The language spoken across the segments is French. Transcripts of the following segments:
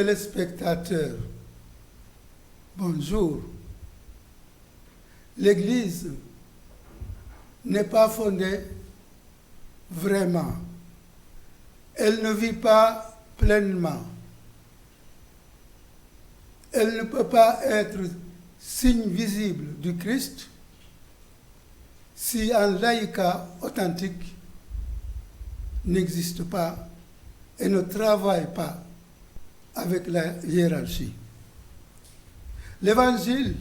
téléspectateurs, bonjour. L'Église n'est pas fondée vraiment. Elle ne vit pas pleinement. Elle ne peut pas être signe visible du Christ si un laïcat authentique n'existe pas et ne travaille pas avec la hiérarchie. L'Évangile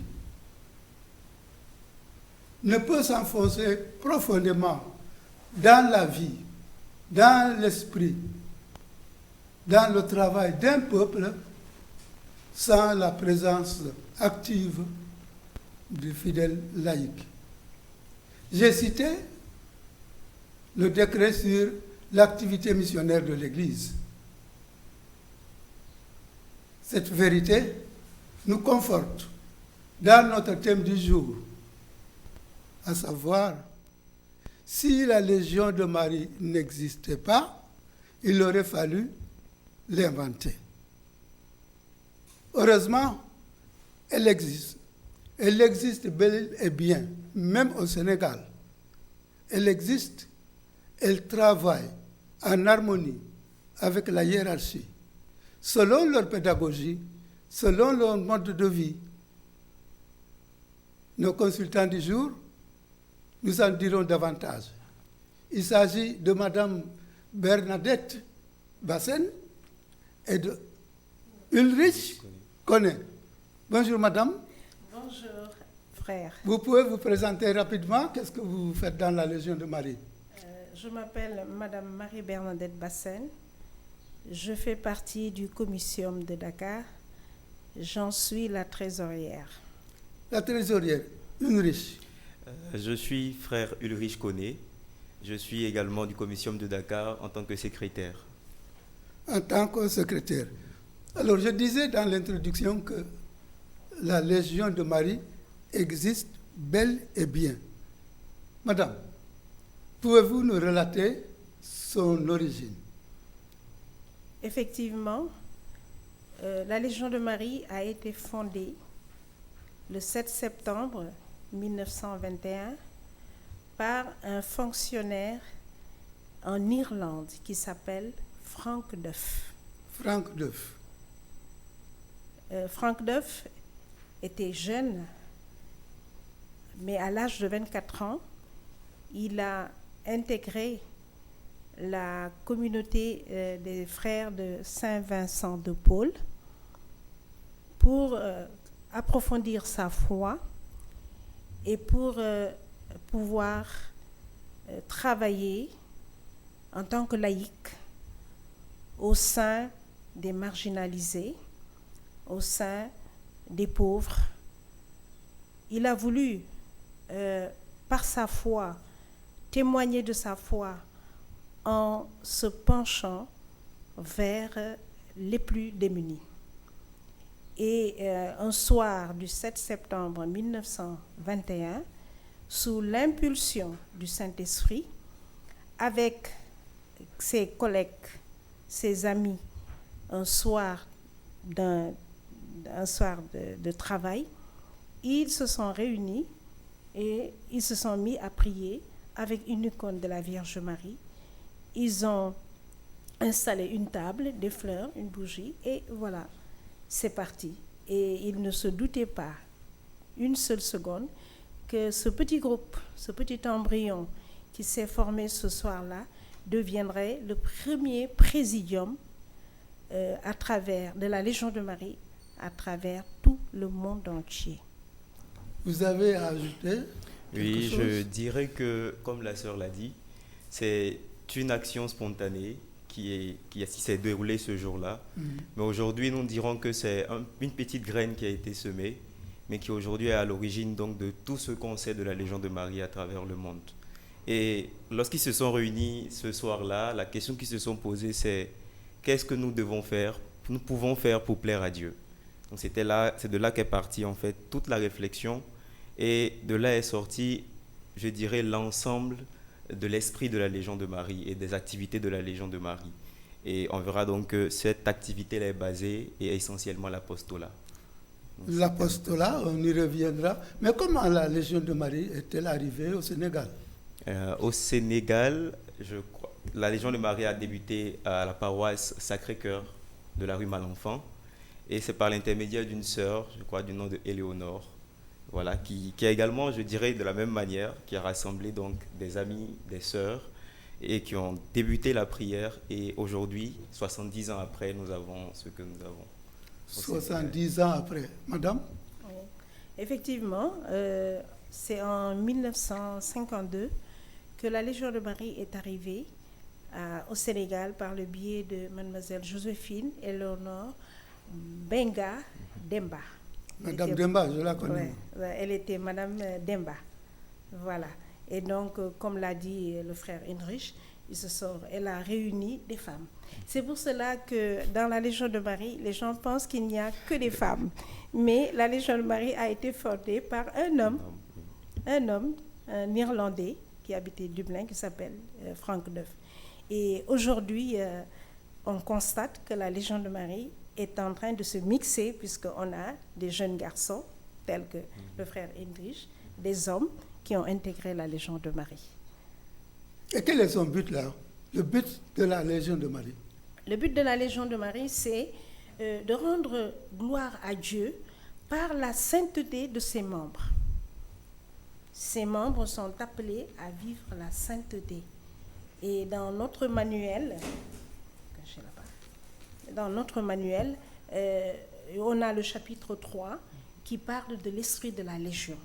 ne peut s'enfoncer profondément dans la vie, dans l'esprit, dans le travail d'un peuple sans la présence active du fidèle laïc. J'ai cité le décret sur l'activité missionnaire de l'Église. Cette vérité nous conforte dans notre thème du jour, à savoir, si la Légion de Marie n'existait pas, il aurait fallu l'inventer. Heureusement, elle existe. Elle existe bel et bien, même au Sénégal. Elle existe, elle travaille en harmonie avec la hiérarchie, selon leur pédagogie, selon leur mode de vie. Nos consultants du jour nous en diront davantage. Il s'agit de Madame Bernadette Bassène et de Ulrich Koné. Bonjour Madame. Bonjour frère. Vous pouvez vous présenter rapidement. Qu'est-ce que vous faites dans la Légion de Marie? Je m'appelle Madame Marie-Bernadette Bassène. Je fais partie du Comitium de Dakar. J'en suis la trésorière. La trésorière, Ulrich. Je suis frère Ulrich Koné. Je suis également du Comitium de Dakar en tant que secrétaire. En tant que secrétaire. Alors, je disais dans l'introduction que la Légion de Marie existe bel et bien. Madame, pouvez-vous nous relater son origine? Effectivement, la Légion de Marie a été fondée le 7 septembre 1921 par un fonctionnaire en Irlande qui s'appelle Frank Duff. Frank Duff. Frank Duff était jeune, mais à l'âge de 24 ans, il a intégré la communauté des frères de Saint-Vincent de Paul pour approfondir sa foi et pour pouvoir travailler en tant que laïc au sein des marginalisés, au sein des pauvres. Il a voulu, par sa foi, témoigner de sa foi en se penchant vers les plus démunis. Et un soir du 7 septembre 1921, sous l'impulsion du Saint-Esprit, avec ses collègues, ses amis, un soir de travail, ils se sont réunis et ils se sont mis à prier avec une icône de la Vierge Marie. Ils ont installé une table, des fleurs, une bougie, et voilà, c'est parti. Et ils ne se doutaient pas une seule seconde que ce petit groupe, ce petit embryon qui s'est formé ce soir-là deviendrait le premier présidium à travers de la Légion de Marie à travers tout le monde entier. Vous avez ajouté quelque chose? Je dirais que, comme la sœur l'a dit, c'est une action spontanée qui s'est déroulée ce jour-là. Mais aujourd'hui, nous dirons que c'est une petite graine qui a été semée, mais qui aujourd'hui est à l'origine donc de tout ce qu'on sait de la Légion de Marie à travers le monde. Et lorsqu'ils se sont réunis ce soir-là, la question qu'ils se sont posée, c'est qu'est-ce que nous pouvons faire pour plaire à Dieu? Donc c'est de là qu'est partie en fait toute la réflexion, et de là est sorti, je dirais, l'ensemble de l'esprit de la Légion de Marie et des activités de la Légion de Marie. Et on verra donc que cette activité est basée et essentiellement l'apostolat. L'apostolat, on y reviendra. Mais comment la Légion de Marie est-elle arrivée au Sénégal? Au Sénégal, la Légion de Marie a débuté à la paroisse Sacré-Cœur de la rue Malenfant. Et c'est par l'intermédiaire d'une sœur, je crois, du nom de Éléonore, voilà, qui a également, je dirais, de la même manière, qui a rassemblé donc des amis, des sœurs, et qui ont débuté la prière. Et aujourd'hui, 70 ans après, nous avons ce que nous avons. 70 ans après. Madame? Oui. Effectivement, c'est en 1952 que la Légion de Marie est arrivée au Sénégal par le biais de mademoiselle Joséphine Éléonore Benga Demba. Madame Demba, je la connais. Ouais, elle était Madame Demba. Voilà. Et donc, comme l'a dit le frère Heinrich, elle a réuni des femmes. C'est pour cela que dans la Légion de Marie, les gens pensent qu'il n'y a que des femmes. Mais la Légion de Marie a été fondée par un homme, un Irlandais qui habitait Dublin, qui s'appelle Frank Duff. Et aujourd'hui, on constate que la Légion de Marie est en train de se mixer, puisqu'on a des jeunes garçons, tels que le frère Heinrich, des hommes qui ont intégré la Légion de Marie. Et quel est son but là? Le but de la Légion de Marie? Le but de la Légion de Marie, c'est de rendre gloire à Dieu par la sainteté de ses membres. Ses membres sont appelés à vivre la sainteté. Et dans notre manuel, on a le chapitre 3 qui parle de l'esprit de la Légion.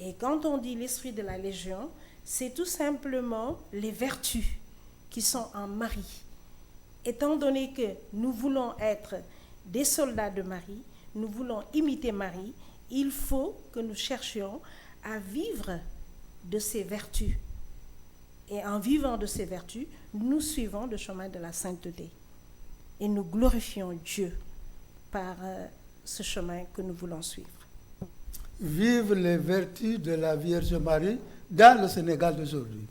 Et quand on dit l'esprit de la Légion, c'est tout simplement les vertus qui sont en Marie. Étant donné que nous voulons être des soldats de Marie, nous voulons imiter Marie, il faut que nous cherchions à vivre de ces vertus. Et en vivant de ces vertus, nous suivons le chemin de la sainteté. Et nous glorifions Dieu par ce chemin que nous voulons suivre. Vive les vertus de la Vierge Marie dans le Sénégal d'aujourd'hui.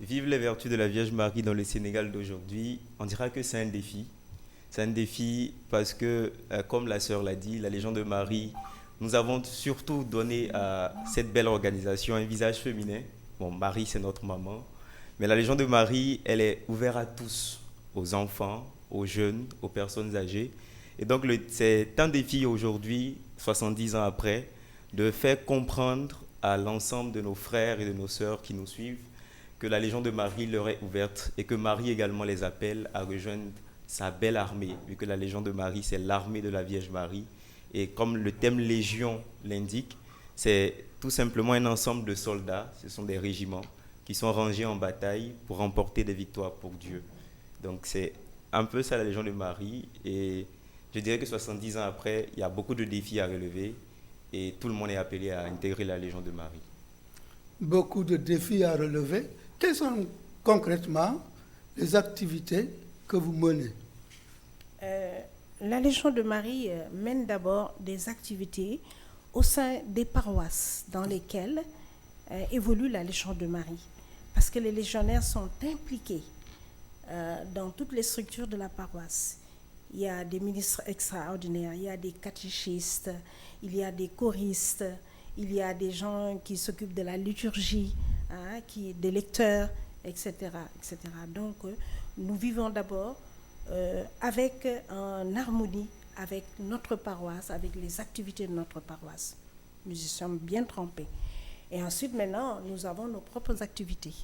Vive les vertus de la Vierge Marie dans le Sénégal d'aujourd'hui, on dira que c'est un défi. C'est un défi parce que, comme la sœur l'a dit, la Légion de Marie, nous avons surtout donné à cette belle organisation un visage féminin. Bon, Marie, c'est notre maman. Mais la Légion de Marie, elle est ouverte à tous, aux enfants, aux jeunes, aux personnes âgées. Et donc, c'est un défi aujourd'hui, 70 ans après, de faire comprendre à l'ensemble de nos frères et de nos sœurs qui nous suivent que la Légion de Marie leur est ouverte et que Marie également les appelle à rejoindre sa belle armée, vu que la Légion de Marie, c'est l'armée de la Vierge Marie. Et comme le thème Légion l'indique, c'est tout simplement un ensemble de soldats, ce sont des régiments qui sont rangés en bataille pour remporter des victoires pour Dieu. Donc c'est un peu ça la Légion de Marie. Et je dirais que 70 ans après, il y a beaucoup de défis à relever et tout le monde est appelé à intégrer la Légion de Marie. Beaucoup de défis à relever. Quelles sont concrètement les activités que vous menez? La Légion de Marie mène d'abord des activités au sein des paroisses dans lesquelles évolue la Légion de Marie. Parce que les légionnaires sont impliqués dans toutes les structures de la paroisse. Il y a des ministres extraordinaires, il y a des catéchistes, il y a des choristes, il y a des gens qui s'occupent de la liturgie, des lecteurs, etc., etc. Donc, nous vivons d'abord en harmonie avec notre paroisse, avec les activités de notre paroisse. Nous y sommes bien trempés. Et ensuite, maintenant, nous avons nos propres activités.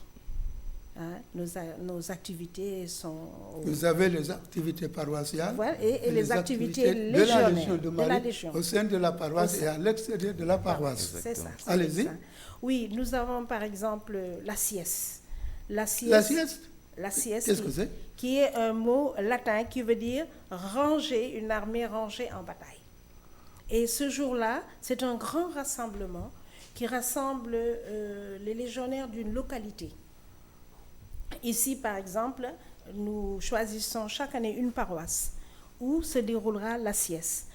Nos activités sont... Vous avez les activités paroissiales, voilà, et les activités légionnaires de la Légion de Marie au sein de la paroisse et à l'extérieur de la paroisse. C'est ça. Allez-y. Oui, nous avons par exemple la sieste. La sieste? La sieste, qu'est-ce que c'est? Qui est un mot latin qui veut dire ranger, une armée rangée en bataille. Et ce jour-là, c'est un grand rassemblement qui rassemble les légionnaires d'une localité. Ici, par exemple, nous choisissons chaque année une paroisse où se déroulera la sieste.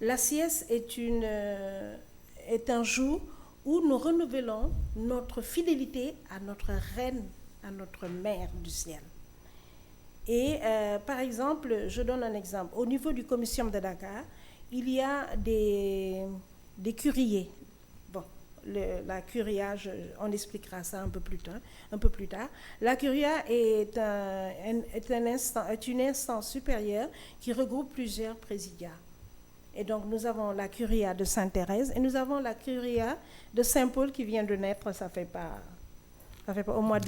La sieste est un jour où nous renouvelons notre fidélité à notre reine, à notre mère du ciel. Et par exemple, je donne un exemple. Au niveau du comitium de Dakar, il y a des curiers. Bon, la curia, on expliquera ça un peu plus tard. La curia est une instance supérieure qui regroupe plusieurs présidiats. Et donc, nous avons la curia de Sainte-Thérèse et nous avons la curia de Saint-Paul qui vient de naître, ça fait pas au mois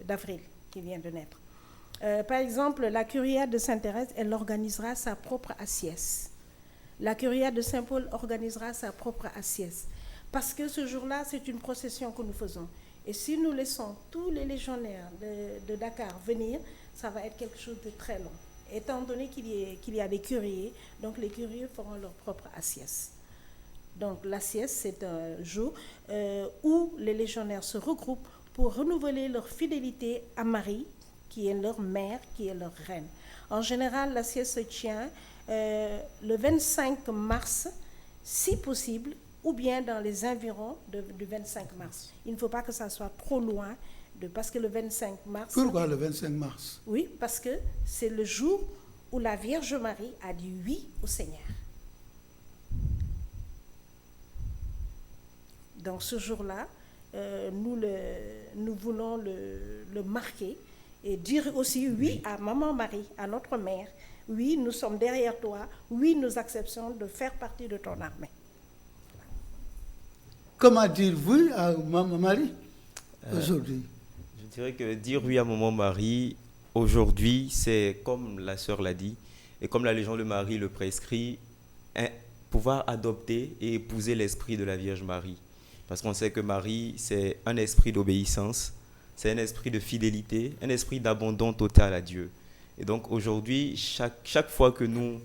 d'avril qui vient de naître. Par exemple, la curia de Sainte-Thérèse, elle organisera sa propre assiette. La curia de Saint-Paul organisera sa propre assiette. Parce que ce jour-là, c'est une procession que nous faisons. Et si nous laissons tous les légionnaires de Dakar venir, ça va être quelque chose de très long. Étant donné qu'il y a des curiers, donc les curieux feront leur propre assiette. Donc l'assiette, c'est un jour où les légionnaires se regroupent pour renouveler leur fidélité à Marie, qui est leur mère, qui est leur reine. En général, l'assiette se tient le 25 mars, si possible, ou bien dans les environs du 25 mars. Il ne faut pas que ça soit trop loin, parce que le 25 mars... Pourquoi le 25 mars? Oui, parce que c'est le jour où la Vierge Marie a dit oui au Seigneur. Donc ce jour-là, nous voulons le marquer et dire aussi oui à Maman Marie, à notre mère. Oui, nous sommes derrière toi. Oui, nous acceptons de faire partie de ton armée. Comment dire oui à Maman Marie aujourd'hui? Je dirais que dire oui à Maman Marie, aujourd'hui, c'est comme la sœur l'a dit, et comme la Légion de Marie le prescrit, pouvoir adopter et épouser l'esprit de la Vierge Marie. Parce qu'on sait que Marie, c'est un esprit d'obéissance, c'est un esprit de fidélité, un esprit d'abandon total à Dieu. Et donc aujourd'hui, chaque fois que nous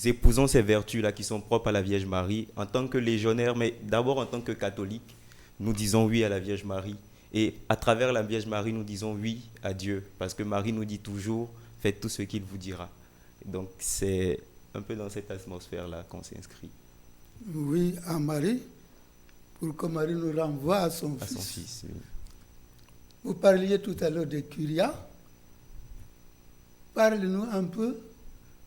épousons ces vertus-là qui sont propres à la Vierge Marie, en tant que légionnaire, mais d'abord en tant que catholique, nous disons oui à la Vierge Marie. Et à travers la Vierge Marie, nous disons oui à Dieu. Parce que Marie nous dit toujours, faites tout ce qu'il vous dira. Donc c'est un peu dans cette atmosphère-là qu'on s'inscrit. Oui à Marie, pour que Marie nous renvoie à son fils. À son fils, oui. Vous parliez tout à l'heure des curias. Parlez-nous un peu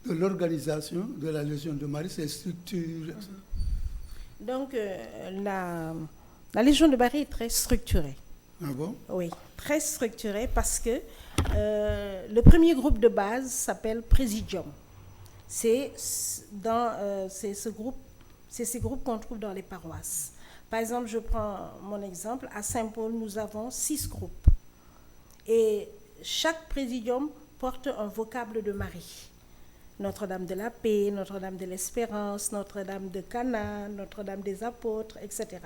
de l'organisation de la Légion de Marie, ses structures. Donc, la Légion de Marie est très structurée. Ah bon? Oui, très structurée parce que le premier groupe de base s'appelle Présidium. C'est ces groupes qu'on trouve dans les paroisses. Par exemple, je prends mon exemple. À Saint-Paul, nous avons 6 groupes. Et chaque présidium porte un vocable de Marie. Notre-Dame de la Paix, Notre-Dame de l'Espérance, Notre-Dame de Cana, Notre-Dame des Apôtres, etc.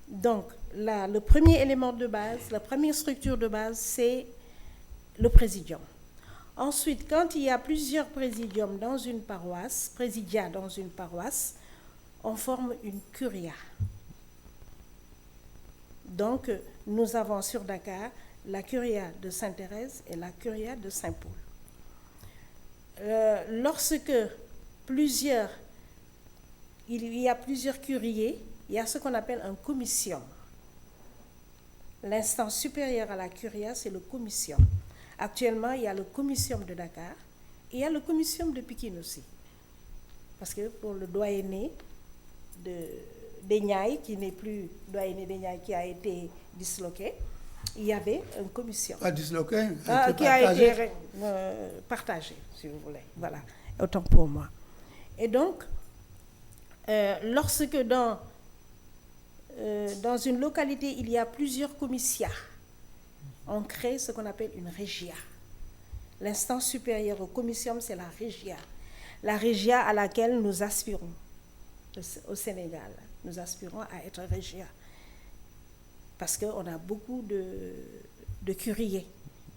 Donc, là, le premier élément de base, la première structure de base, c'est le présidium. Ensuite, quand il y a plusieurs présidiums dans une paroisse, présidia dans une paroisse, on forme une curia. Donc, nous avons sur Dakar la curia de Sainte-Thérèse et la curia de Saint-Paul. Lorsque il y a plusieurs curiers, il y a ce qu'on appelle un comitium. L'instance supérieure à la curia, c'est le comitium. Actuellement, il y a le comitium de Dakar et il y a le comitium de Pikine aussi. Parce que pour le doyenné des Niayes, qui n'est plus doyenné des Niayes, qui a été disloqué, il y avait une commission. Pas disloqué, Qui a été partagée, si vous voulez. Voilà, autant pour moi. Et donc, lorsque dans une localité, il y a plusieurs commissariats, on crée ce qu'on appelle une régia. L'instance supérieure au comitium, c'est la régia. La régia à laquelle nous aspirons au Sénégal. Nous aspirons à être régia. Parce qu'on a beaucoup de curiers.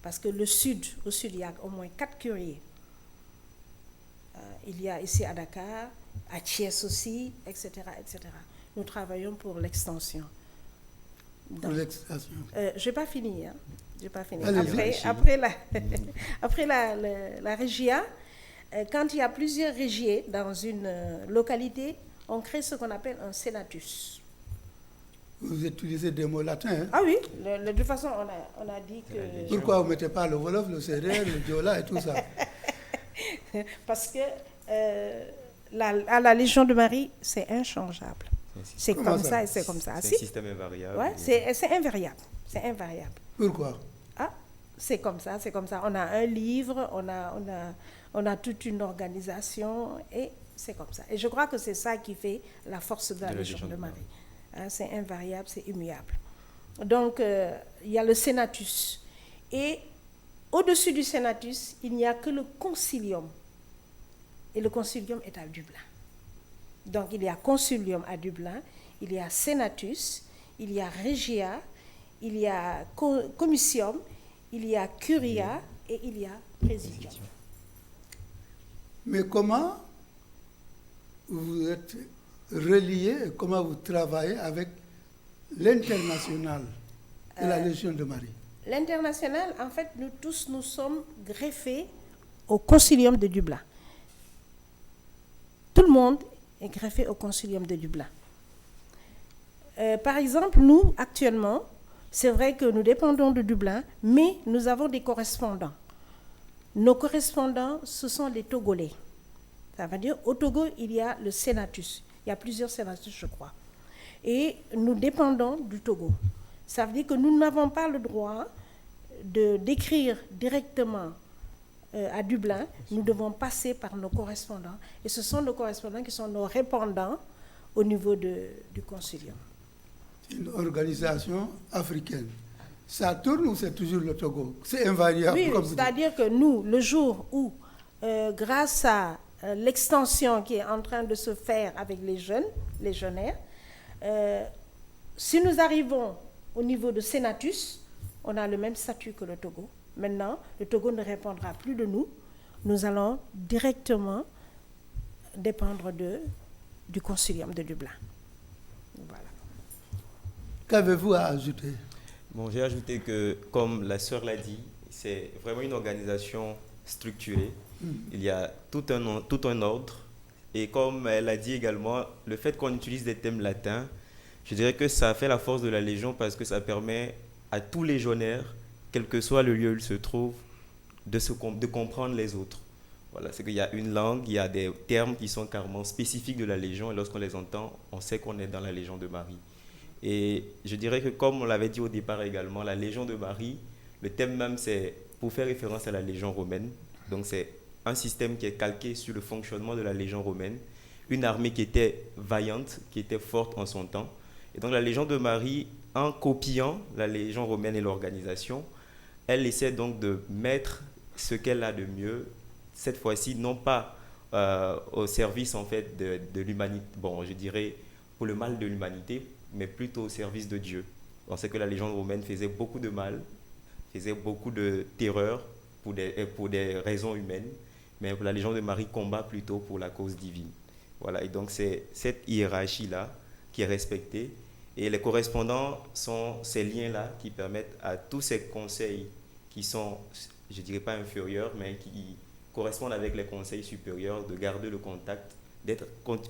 Parce que au sud, il y a au moins 4 curiers. Il y a ici à Dakar, à Thiès aussi, etc., etc. Nous travaillons pour l'extension. Pour l'extension. Je n'ai pas fini. J'ai pas fini. Après la régia, quand il y a plusieurs régiers dans une localité, on crée ce qu'on appelle un sénatus. Vous utilisez des mots latins. Hein? Ah oui, de toute façon, on a dit que... Pourquoi vous ne mettez pas le Wolof, le Sérère, le Diola et tout ça? Parce que à la Légion de Marie, c'est inchangeable. C'est Comment comme ça? ça et c'est comme ça. Ah, C'est si? un système invariable. Ouais, c'est invariable. C'est invariable. Pourquoi? Ah, c'est comme ça, c'est comme ça. On a un livre, on a toute une organisation et c'est comme ça. Et je crois que c'est ça qui fait la force de la Légion de Marie. Hein, c'est invariable, c'est immuable. Donc, il y a le Senatus. Et au-dessus du Senatus, il n'y a que le Concilium. Et le Concilium est à Dublin. Donc, il y a Concilium à Dublin, il y a Senatus, il y a Regia, il y a Comitium, il y a Curia et il y a Presidium. Mais comment vous êtes relié et comment vous travaillez avec l'international de la Légion de Marie? L'international, en fait, nous tous, nous sommes greffés au Concilium de Dublin. Tout le monde est greffé au Concilium de Dublin. Par exemple, nous, actuellement, c'est vrai que nous dépendons de Dublin, mais nous avons des correspondants. Nos correspondants, ce sont les Togolais. Ça veut dire, au Togo, il y a le Senatus. Il y a plusieurs Senatus, je crois. Et nous dépendons du Togo. Ça veut dire que nous n'avons pas le droit d'écrire directement à Dublin. Nous devons passer par nos correspondants. Et ce sont nos correspondants qui sont nos répondants au niveau du Concilium. Une organisation africaine. Ça tourne ou c'est toujours le Togo? C'est invariable. Oui, comme vous dites. c'est-à-dire que nous, le jour où, grâce à l'extension qui est en train de se faire avec les jeunes, les jeunaires, si nous arrivons au niveau de Senatus, on a le même statut que le Togo. Maintenant, le Togo ne répondra plus de nous. Nous allons directement dépendre du Concilium de Dublin. Voilà. Qu'avez-vous à ajouter? Bon, j'ai ajouté que, comme la sœur l'a dit, c'est vraiment une organisation structurée. Il y a tout un ordre. Et comme elle a dit également, le fait qu'on utilise des thèmes latins, je dirais que ça fait la force de la Légion parce que ça permet à tous les légionnaires, quel que soit le lieu où ils se trouvent, de comprendre les autres. Voilà, c'est qu'il y a une langue, il y a des termes qui sont carrément spécifiques de la Légion et lorsqu'on les entend, on sait qu'on est dans la Légion de Marie. Et je dirais que comme on l'avait dit au départ également, la Légion de Marie, le thème même c'est pour faire référence à la Légion romaine. Donc c'est un système qui est calqué sur le fonctionnement de la Légion romaine, une armée qui était vaillante, qui était forte en son temps. Et donc la Légion de Marie, en copiant la Légion romaine et l'organisation, elle essaie donc de mettre ce qu'elle a de mieux, cette fois-ci non pas au service en fait de l'humanité, bon je dirais pour le mal de l'humanité, mais plutôt au service de Dieu. On sait que la Légion romaine faisait beaucoup de mal, faisait beaucoup de terreur pour des raisons humaines, mais la Légion de Marie combat plutôt pour la cause divine. Voilà, et donc c'est cette hiérarchie-là qui est respectée, et les correspondants sont ces liens-là qui permettent à tous ces conseils qui sont, je ne dirais pas inférieurs, mais qui correspondent avec les conseils supérieurs, de garder le contact, d'être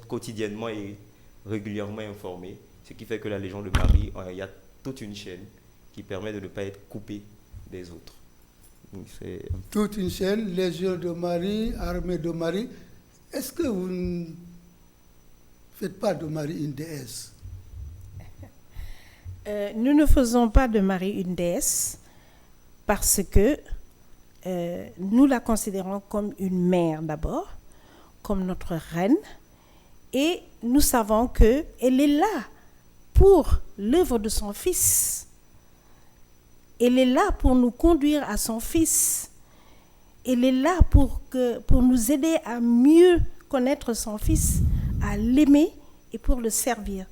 quotidiennement et régulièrement informés. Ce qui fait que la Légion de Marie, il y a toute une chaîne qui permet de ne pas être coupé des autres. Donc toute une chaîne, Légion de Marie, Armée de Marie. Est-ce que vous ne faites pas de Marie une déesse? Nous ne faisons pas de Marie une déesse parce que nous la considérons comme une mère d'abord, comme notre reine, et nous savons qu'elle est là pour l'œuvre de son Fils. Elle est là pour nous conduire à son Fils. Elle est là pour nous aider à mieux connaître son Fils, à l'aimer et pour le servir.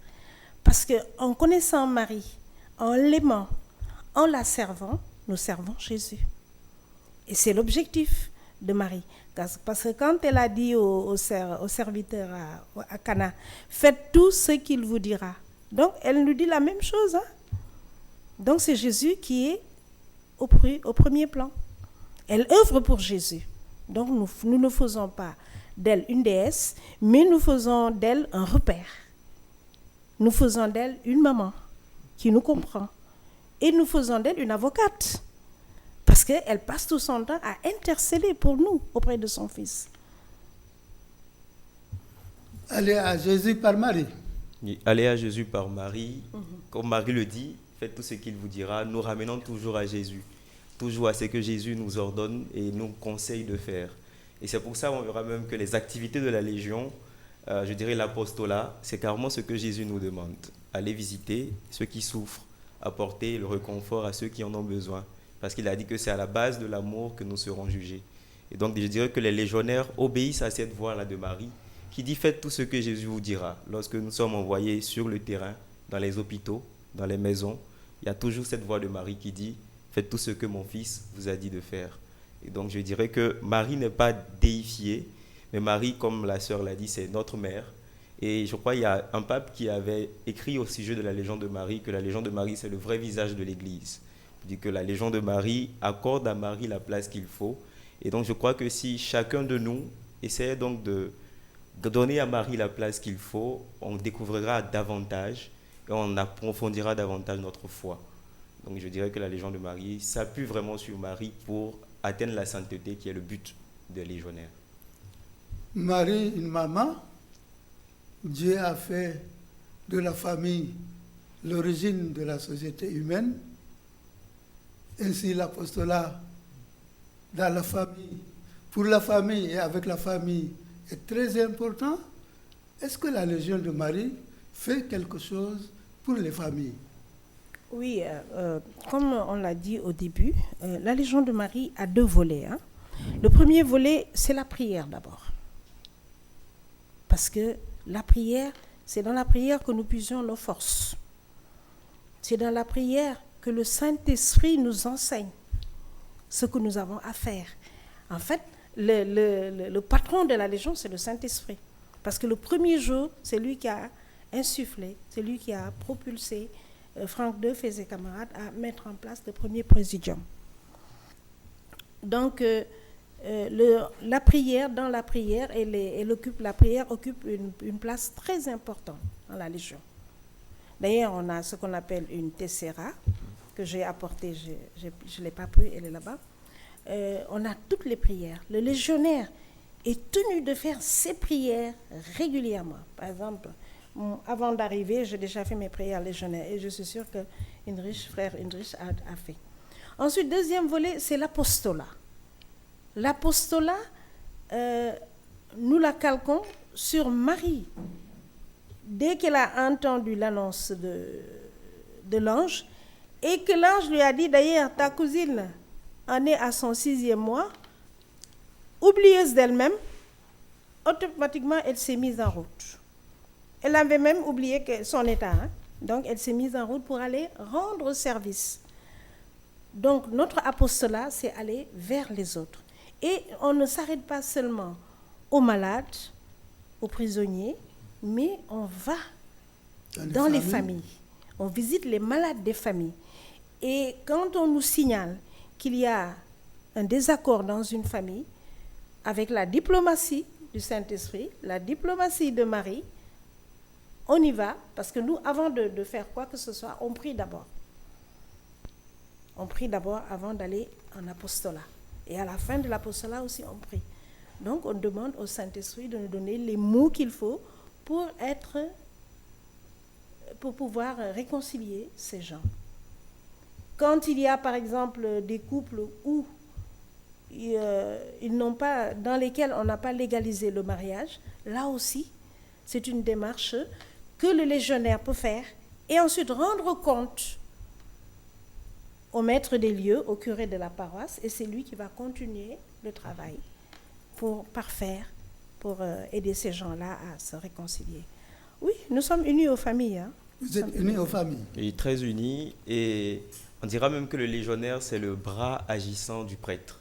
Parce qu'en connaissant Marie, en l'aimant, en la servant, nous servons Jésus. Et c'est l'objectif de Marie. Parce que quand elle a dit au serviteur à Cana, faites tout ce qu'il vous dira. Donc, elle nous dit la même chose. Hein? Donc, c'est Jésus qui est au premier plan. Elle œuvre pour Jésus. Donc, nous ne faisons pas d'elle une déesse, mais nous faisons d'elle un repère. Nous faisons d'elle une maman. qui nous comprend. Et nous faisons d'elle une avocate. Parce qu'elle passe tout son temps à intercéder pour nous auprès de son Fils. Aller à Jésus par Marie. Allez à Jésus par Marie. Comme Marie le dit, faites tout ce qu'il vous dira. Nous ramenons toujours à Jésus. Toujours à ce que Jésus nous ordonne et nous conseille de faire. Et c'est pour ça qu'on verra même que les activités de la Légion, je dirais l'apostolat, c'est carrément ce que Jésus nous demande. Aller visiter ceux qui souffrent, apporter le réconfort à ceux qui en ont besoin. Parce qu'il a dit que c'est à la base de l'amour que nous serons jugés. Et donc je dirais que les légionnaires obéissent à cette voix-là de Marie, qui dit faites tout ce que Jésus vous dira. Lorsque nous sommes envoyés sur le terrain, dans les hôpitaux, dans les maisons, il y a toujours cette voix de Marie qui dit faites tout ce que mon Fils vous a dit de faire. Et donc je dirais que Marie n'est pas déifiée, mais Marie, comme la sœur l'a dit, c'est notre mère. Et je crois qu'il y a un pape qui avait écrit au sujet de la Légion de Marie que la Légion de Marie, c'est le vrai visage de l'Église. Il dit que la Légion de Marie accorde à Marie la place qu'il faut. Et donc je crois que si chacun de nous essaie donc de donner à Marie la place qu'il faut, on découvrira davantage et on approfondira davantage notre foi. Donc je dirais que la Légion de Marie s'appuie vraiment sur Marie pour atteindre la sainteté qui est le but des légionnaires. Marie, une maman, Dieu a fait de la famille l'origine de la société humaine. Ainsi, l'apostolat dans la famille, pour la famille et avec la famille est très important. Est-ce que la Légion de Marie fait quelque chose pour les familles? Oui, comme on l'a dit au début, la Légion de Marie a deux volets. Hein. Le premier volet, c'est la prière d'abord. Parce que la prière, c'est dans la prière que nous puissions nos forces. C'est dans la prière que le Saint-Esprit nous enseigne ce que nous avons à faire. En fait, le patron de la Légion, c'est le Saint-Esprit. Parce que le premier jour, c'est lui qui a insufflé, c'est lui qui a propulsé Franck Deuf et ses camarades à mettre en place le premier présidium. Donc, la prière, dans la prière, la prière occupe une place très importante dans la Légion. D'ailleurs, on a ce qu'on appelle une tessera, que j'ai apportée, je ne l'ai pas pris, elle est là-bas. On a toutes les prières. Le légionnaire est tenu de faire ses prières régulièrement. Par exemple, avant d'arriver, j'ai déjà fait mes prières légionnaires et je suis sûre que frère Heinrich a fait. Ensuite, deuxième volet, c'est l'apostolat. L'apostolat, nous la calquons sur Marie. Dès qu'elle a entendu l'annonce de l'ange, et que l'ange lui a dit, d'ailleurs, ta cousine en est à son 6e mois, oublieuse d'elle-même, automatiquement, elle s'est mise en route. Elle avait même oublié son état. Hein? Donc, elle s'est mise en route pour aller rendre service. Donc, notre apostolat, c'est aller vers les autres. Et on ne s'arrête pas seulement aux malades, aux prisonniers, mais on va dans les familles. On visite les malades des familles. Et quand on nous signale qu'il y a un désaccord dans une famille, avec la diplomatie du Saint-Esprit, la diplomatie de Marie, on y va, parce que nous, avant de faire quoi que ce soit, on prie d'abord. On prie d'abord avant d'aller en apostolat. Et à la fin de l'apostolat aussi, on prie. Donc, on demande au Saint-Esprit de nous donner les mots qu'il faut pour pouvoir réconcilier ces gens. Quand il y a, par exemple, des couples où dans lesquels on n'a pas légalisé le mariage, là aussi, c'est une démarche que le légionnaire peut faire et ensuite rendre compte au maître des lieux, au curé de la paroisse, et c'est lui qui va continuer le travail pour parfaire, pour aider ces gens-là à se réconcilier. Oui, nous sommes unis aux familles. Hein. Vous êtes unis aux familles. Et très unis, et on dira même que le légionnaire, c'est le bras agissant du prêtre.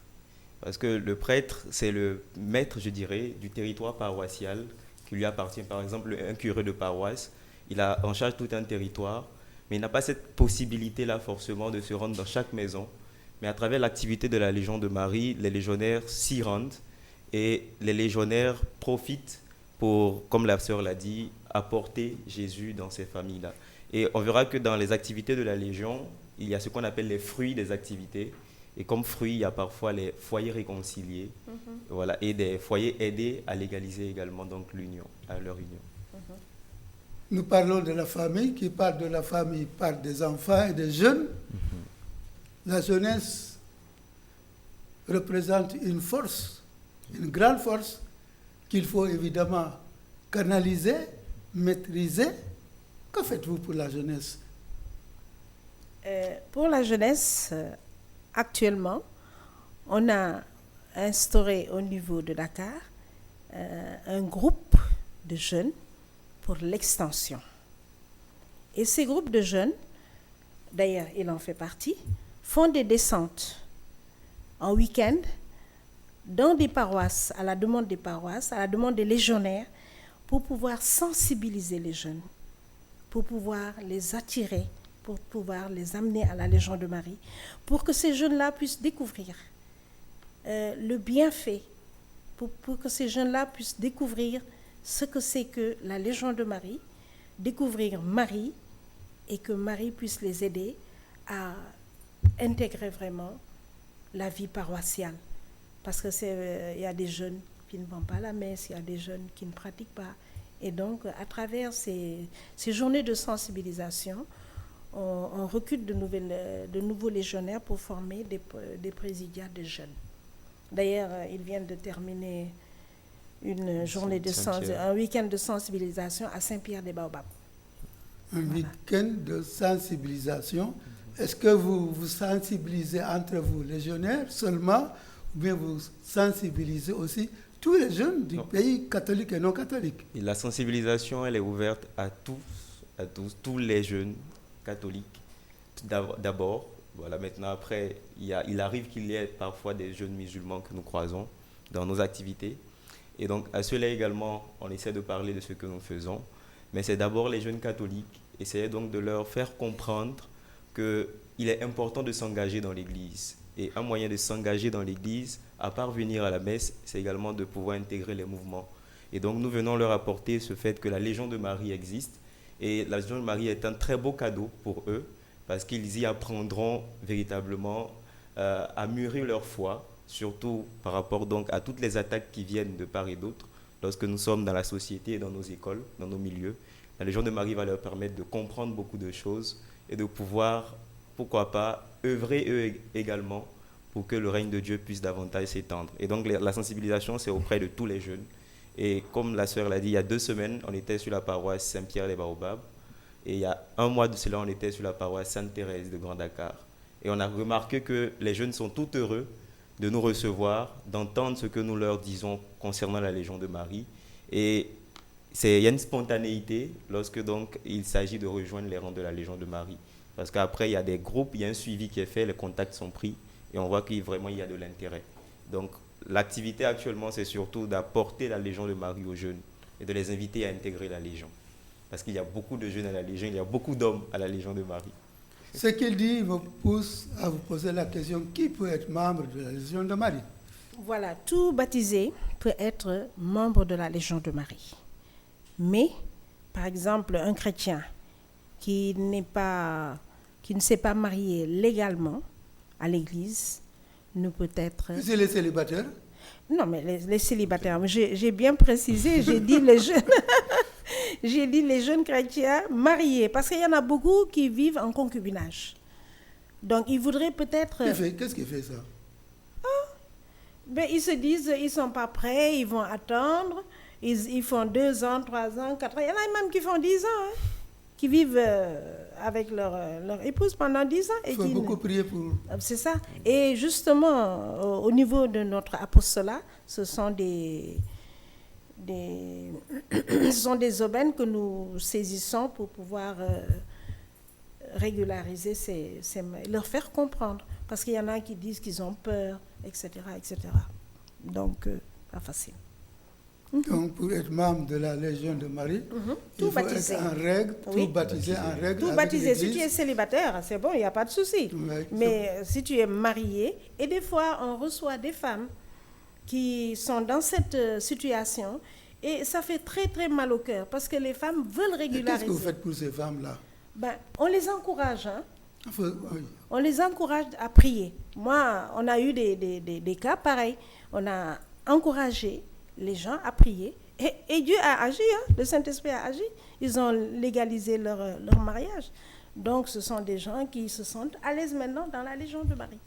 Parce que le prêtre, c'est le maître, je dirais, du territoire paroissial qui lui appartient. Par exemple, un curé de paroisse, il a en charge tout un territoire, mais il n'a pas cette possibilité-là forcément de se rendre dans chaque maison. Mais à travers l'activité de la Légion de Marie, les légionnaires s'y rendent et les légionnaires profitent pour, comme la sœur l'a dit, apporter Jésus dans ces familles-là. Et on verra que dans les activités de la Légion, il y a ce qu'on appelle les fruits des activités. Et comme fruits, il y a parfois les foyers réconciliés, voilà, et des foyers aidés à légaliser également donc l'union, à leur union. Nous parlons de la famille, qui parle de la famille parle des enfants et des jeunes. La jeunesse représente une force, une grande force, qu'il faut évidemment canaliser, maîtriser. Que faites-vous pour la jeunesse? Pour la jeunesse, actuellement, on a instauré au niveau de Dakar un groupe de jeunes pour l'extension. Et ces groupes de jeunes, d'ailleurs il en fait partie, font des descentes en week-end dans des paroisses, à la demande des paroisses, à la demande des légionnaires, pour pouvoir sensibiliser les jeunes, pour pouvoir les attirer, pour pouvoir les amener à la Légion de Marie, pour que ces jeunes-là puissent découvrir le bienfait, pour que ces jeunes-là puissent découvrir ce que c'est que la Légion de Marie, découvrir Marie, et que Marie puisse les aider à intégrer vraiment la vie paroissiale. Parce que il y a des jeunes qui ne vont pas à la messe, il y a des jeunes qui ne pratiquent pas. Et donc, à travers ces journées de sensibilisation, on recrute de nouveaux légionnaires pour former des présidiats de jeunes. D'ailleurs, ils viennent de terminer une journée un week-end de sensibilisation à Saint-Pierre-des-Baobabs. Un week-end de sensibilisation. Est-ce que vous vous sensibilisez entre vous, légionnaires seulement, ou bien vous sensibilisez aussi tous les jeunes du pays, catholiques et non catholiques? Et la sensibilisation, elle est ouverte à tous les jeunes catholiques. D'abord, voilà, maintenant après, il arrive qu'il y ait parfois des jeunes musulmans que nous croisons dans nos activités. Et donc, à ceux-là également, on essaie de parler de ce que nous faisons. Mais c'est d'abord les jeunes catholiques, essayer donc de leur faire comprendre qu'il est important de s'engager dans l'Église. Et un moyen de s'engager dans l'Église, à part venir à la messe, c'est également de pouvoir intégrer les mouvements. Et donc, nous venons leur apporter ce fait que la Légion de Marie existe. Et la Légion de Marie est un très beau cadeau pour eux, parce qu'ils y apprendront véritablement à mûrir leur foi, surtout par rapport donc à toutes les attaques qui viennent de part et d'autre. Lorsque nous sommes dans la société et dans nos écoles, dans nos milieux, la Légion de Marie va leur permettre de comprendre beaucoup de choses et de pouvoir, pourquoi pas, œuvrer eux également pour que le règne de Dieu puisse davantage s'étendre. Et donc la sensibilisation, c'est auprès de tous les jeunes. Et comme la sœur l'a dit, il y a 2 semaines, on était sur la paroisse Saint-Pierre-des-Baobabs. Et il y a 1 mois de cela, on était sur la paroisse Sainte-Thérèse de Grand Dakar. Et on a remarqué que les jeunes sont tout heureux de nous recevoir, d'entendre ce que nous leur disons concernant la Légion de Marie. Et il y a une spontanéité lorsque donc il s'agit de rejoindre les rangs de la Légion de Marie. Parce qu'après, il y a des groupes, il y a un suivi qui est fait, les contacts sont pris, et on voit qu'il vraiment il y a de l'intérêt. Donc l'activité actuellement, c'est surtout d'apporter la Légion de Marie aux jeunes et de les inviter à intégrer la Légion. Parce qu'il y a beaucoup de jeunes à la Légion, il y a beaucoup d'hommes à la Légion de Marie. Ce qu'il dit me pousse à vous poser la question, qui peut être membre de la Légion de Marie? Voilà, tout baptisé peut être membre de la Légion de Marie. Mais, par exemple, un chrétien qui ne s'est pas marié légalement à l'Église ne peut être... C'est les célibataires? Non, mais les célibataires, j'ai bien précisé, j'ai dit les jeunes... J'ai dit les jeunes chrétiens mariés, parce qu'il y en a beaucoup qui vivent en concubinage. Donc, ils voudraient peut-être... Qu'est-ce qui fait ça? Ils se disent, ils ne sont pas prêts, ils vont attendre, ils font 2 ans, 3 ans, 4 ans. Il y en a même qui font 10 ans, qui vivent avec leur épouse pendant 10 ans. Il faut beaucoup prier pour... C'est ça. Et justement, au niveau de notre apostolat, ce sont des aubaines que nous saisissons pour pouvoir régulariser leur faire comprendre. Parce qu'il y en a qui disent qu'ils ont peur, etc. etc. Donc, pas facile. Donc, pour être membre de la Légion de Marie, tout il faut baptisé. être en règle, tout baptisé en règle. Tout baptisé. Si tu es célibataire, c'est bon, il n'y a pas de souci. Ouais, mais si tu es marié, et des fois, on reçoit des femmes qui sont dans cette situation Et ça fait très très mal au cœur parce que les femmes veulent Et régulariser. qu'est-ce que vous faites pour ces femmes-là? Ben, on les encourage, hein. Oui. On les encourage à prier. Moi, on a eu des cas pareils. On a encouragé les gens à prier. Et Dieu a agi, hein. Le Saint-Esprit a agi. Ils ont légalisé leur mariage. Donc, ce sont des gens qui se sentent à l'aise maintenant dans la Légion de Marie.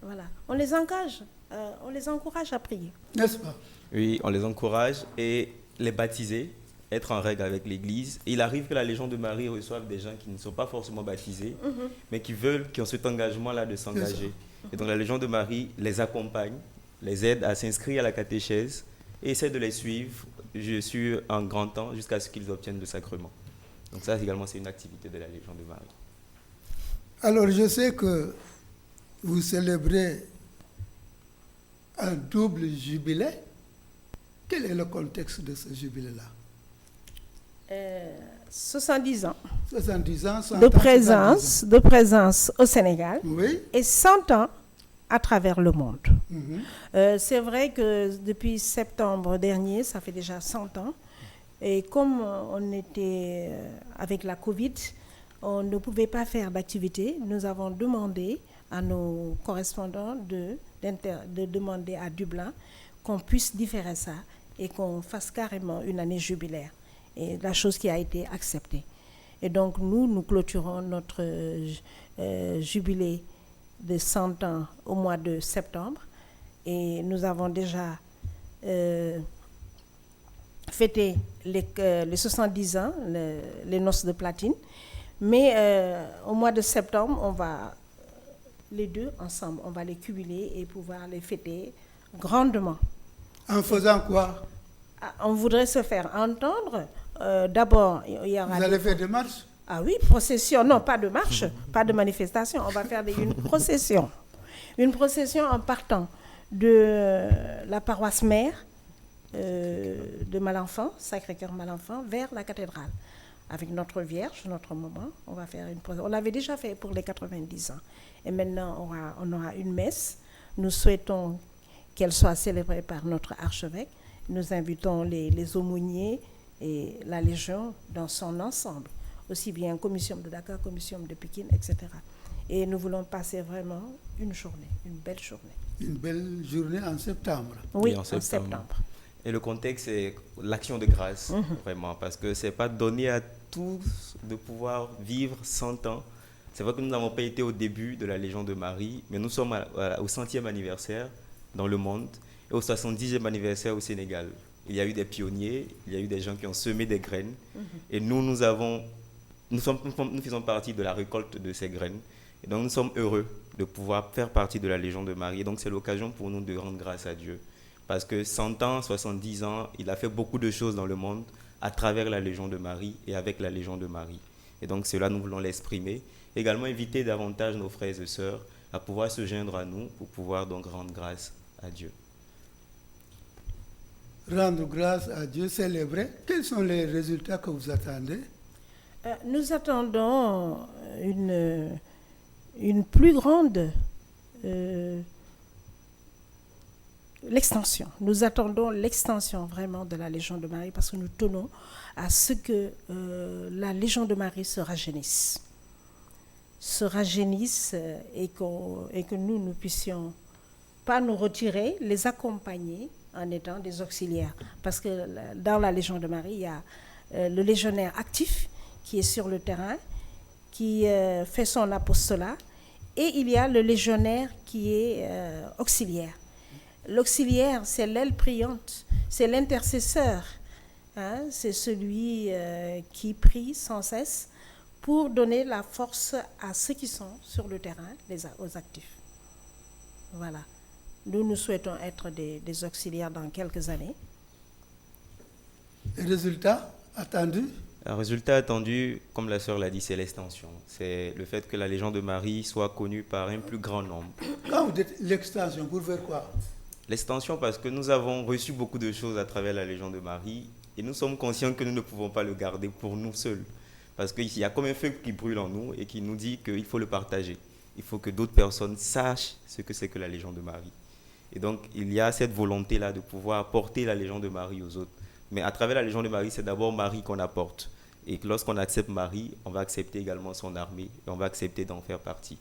Voilà. On les encourage à prier. N'est-ce pas? Oui, on les encourage et les baptiser, être en règle avec l'Église. Il arrive que la Légion de Marie reçoive des gens qui ne sont pas forcément baptisés, mais qui ont cet engagement-là de s'engager. Et donc la Légion de Marie les accompagne, les aide à s'inscrire à la catéchèse et essaie de les suivre sur un grand temps jusqu'à ce qu'ils obtiennent le sacrement. Donc ça également, c'est une activité de la Légion de Marie. Alors, je sais que vous célébrez un double jubilé. Quel est le contexte de ce jubilé-là? 70 ans 70 ans, 100 de ans, 70 ans. présence au Sénégal Oui. et 100 ans à travers le monde. Mhm. C'est vrai que depuis septembre dernier, ça fait déjà 100 ans. Et comme on était avec la Covid, on ne pouvait pas faire d'activité. Nous avons demandé à nos correspondants de demander à Dublin qu'on puisse différer ça et qu'on fasse carrément une année jubilaire. Et la chose qui a été acceptée. Et donc nous clôturons notre jubilé de 100 ans au mois de septembre. Et nous avons déjà fêté les 70 ans, les noces de platine. Mais au mois de septembre, on va, les deux ensemble, on va les cumuler et pouvoir les fêter grandement. En faisant quoi? On voudrait se faire entendre. D'abord, il y aura... Vous allez faire des marches? Ah oui, procession. Non, pas de marche, pas de manifestation. On va faire une procession. Une procession en partant de la paroisse mère de Malenfant, Sacré-Cœur Malenfant, vers la cathédrale. Avec notre Vierge, notre maman, on va faire une procession. On l'avait déjà fait pour les 90 ans. Et maintenant, on aura une messe. Nous souhaitons qu'elle soit célébrée par notre archevêque. Nous invitons les aumôniers et la Légion dans son ensemble, aussi bien commission de Dakar, commission de Pékin, etc. Et nous voulons passer vraiment une journée, une belle journée. Une belle journée en septembre. Oui, en septembre. Et le contexte, c'est l'action de grâce, vraiment, parce que ce n'est pas donné à tous de pouvoir vivre 100 ans. C'est vrai que nous n'avons pas été au début de la Légion de Marie, mais nous sommes au 100e anniversaire dans le monde et au 70e anniversaire au Sénégal. Il y a eu des pionniers, il y a eu des gens qui ont semé des graines. Et nous faisons partie de la récolte de ces graines. Et donc nous sommes heureux de pouvoir faire partie de la Légion de Marie. Et donc c'est l'occasion pour nous de rendre grâce à Dieu. Parce que 100 ans, 70 ans, il a fait beaucoup de choses dans le monde à travers la Légion de Marie et avec la Légion de Marie. Et donc cela, nous voulons l'exprimer. Également inviter davantage nos frères et sœurs à pouvoir se joindre à nous pour pouvoir donc rendre grâce à Dieu. Rendre grâce à Dieu, célébrer. Quels sont les résultats que vous attendez? Nous attendons une plus grande l'extension. Nous attendons l'extension vraiment de la Légion de Marie parce que nous tenons à ce que la Légion de Marie se rajeunisse. Et que nous puissions pas nous retirer, les accompagner en étant des auxiliaires. Parce que dans la Légion de Marie, il y a le légionnaire actif qui est sur le terrain, qui fait son apostolat, et il y a le légionnaire qui est auxiliaire. L'auxiliaire, c'est l'aile priante, c'est l'intercesseur, hein, c'est celui qui prie sans cesse pour donner la force à ceux qui sont sur le terrain, aux actifs. Voilà. Nous souhaitons être des auxiliaires dans quelques années. Les résultats attendus? Un résultat attendu, comme la sœur l'a dit, c'est l'extension. C'est le fait que la Légion de Marie soit connue par un plus grand nombre. Quand vous dites l'extension, pour faire quoi? L'extension parce que nous avons reçu beaucoup de choses à travers la Légion de Marie et nous sommes conscients que nous ne pouvons pas le garder pour nous seuls. Parce qu'il y a comme un feu qui brûle en nous et qui nous dit qu'il faut le partager. Il faut que d'autres personnes sachent ce que c'est que la Légion de Marie. Et donc, il y a cette volonté-là de pouvoir porter la Légion de Marie aux autres. Mais à travers la Légion de Marie, c'est d'abord Marie qu'on apporte. Et que lorsqu'on accepte Marie, on va accepter également son armée et on va accepter d'en faire partie.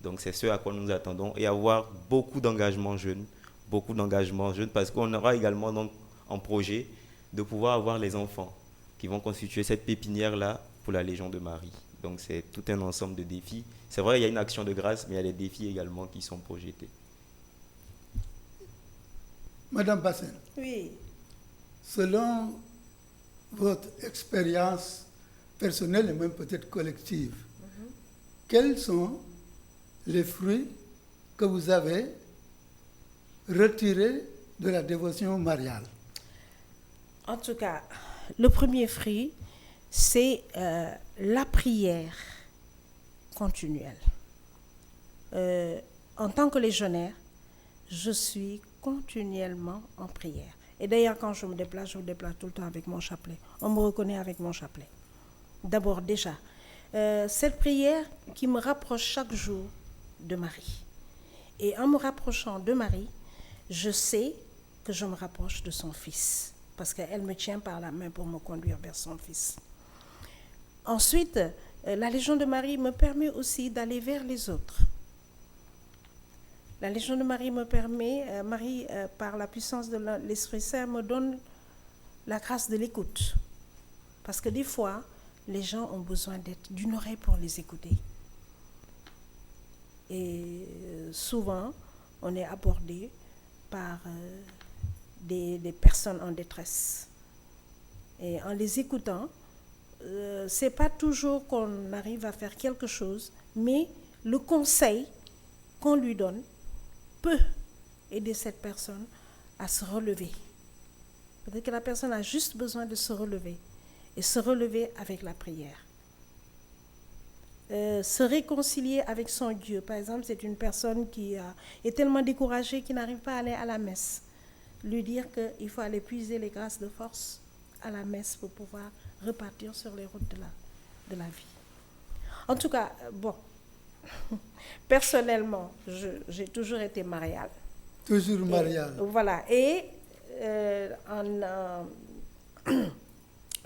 Donc c'est ce à quoi nous attendons et avoir beaucoup d'engagement jeunes, parce qu'on aura également donc en projet de pouvoir avoir les enfants qui vont constituer cette pépinière-là pour la Légion de Marie. Donc c'est tout un ensemble de défis. C'est vrai, il y a une action de grâce, mais il y a des défis également qui sont projetés. Madame Bassène, Oui. selon votre expérience personnelle et même peut-être collective, quels sont les fruits que vous avez retirés de la dévotion mariale? En tout cas, le premier fruit, c'est la prière continuelle. En tant que légionnaire, je suis continuellement en prière. Et d'ailleurs, quand je me déplace tout le temps avec mon chapelet. On me reconnaît avec mon chapelet. D'abord, déjà, cette prière qui me rapproche chaque jour de Marie. Et en me rapprochant de Marie, je sais que je me rapproche de son Fils, parce qu'elle me tient par la main pour me conduire vers son Fils. Ensuite, la Légion de Marie me permet aussi d'aller vers les autres. La Légion de Marie me permet, Marie, par la puissance de l'Esprit Saint, me donne la grâce de l'écoute. Parce que des fois, les gens ont besoin d'une oreille pour les écouter. Et souvent, on est abordé par des personnes en détresse. Et en les écoutant, c'est pas toujours qu'on arrive à faire quelque chose, mais le conseil qu'on lui donne peut aider cette personne à se relever. Peut-être que la personne a juste besoin de se relever, et se relever avec la prière. Se réconcilier avec son Dieu. Par exemple, c'est une personne qui est tellement découragée qu'il n'arrive pas à aller à la messe. Lui dire qu'il faut aller puiser les grâces de force à la messe pour pouvoir repartir sur les routes de la vie. En tout cas, bon, personnellement, j'ai toujours été mariale. Toujours mariale. Voilà. Et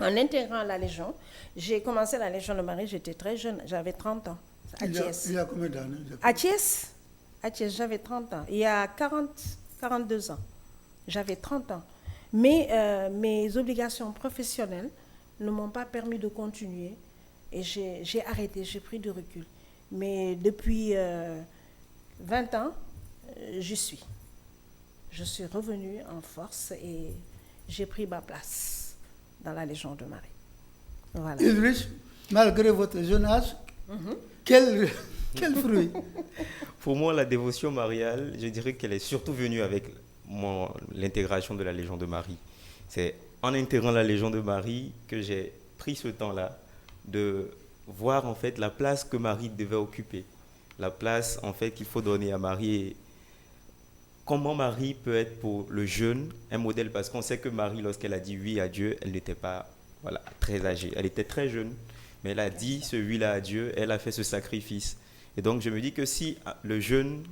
en intégrant la Légion, j'ai commencé la Légion de Marie, j'étais très jeune, j'avais 30 ans. À Thiès. Il y a combien d'années? À Thiès, j'avais 30 ans. Il y a 42 ans, j'avais 30 ans. Mais mes obligations professionnelles ne m'ont pas permis de continuer et j'ai arrêté, j'ai pris du recul. Mais depuis 20 ans, j'y suis. Je suis revenue en force et j'ai pris ma place dans la Légion de Marie. Voilà. Ulrich, malgré votre jeune âge, quel fruit? Pour moi, la dévotion mariale, je dirais qu'elle est surtout venue avec l'intégration de la Légion de Marie. C'est en intégrant la Légion de Marie que j'ai pris ce temps-là de voir en fait la place que Marie devait occuper, la place en fait qu'il faut donner à Marie et comment Marie peut être pour le jeune un modèle, parce qu'on sait que Marie, lorsqu'elle a dit oui à Dieu, elle n'était pas très âgée, elle était très jeune, mais elle a dit ce oui-là à Dieu, elle a fait ce sacrifice. Et donc je me dis que si les jeunes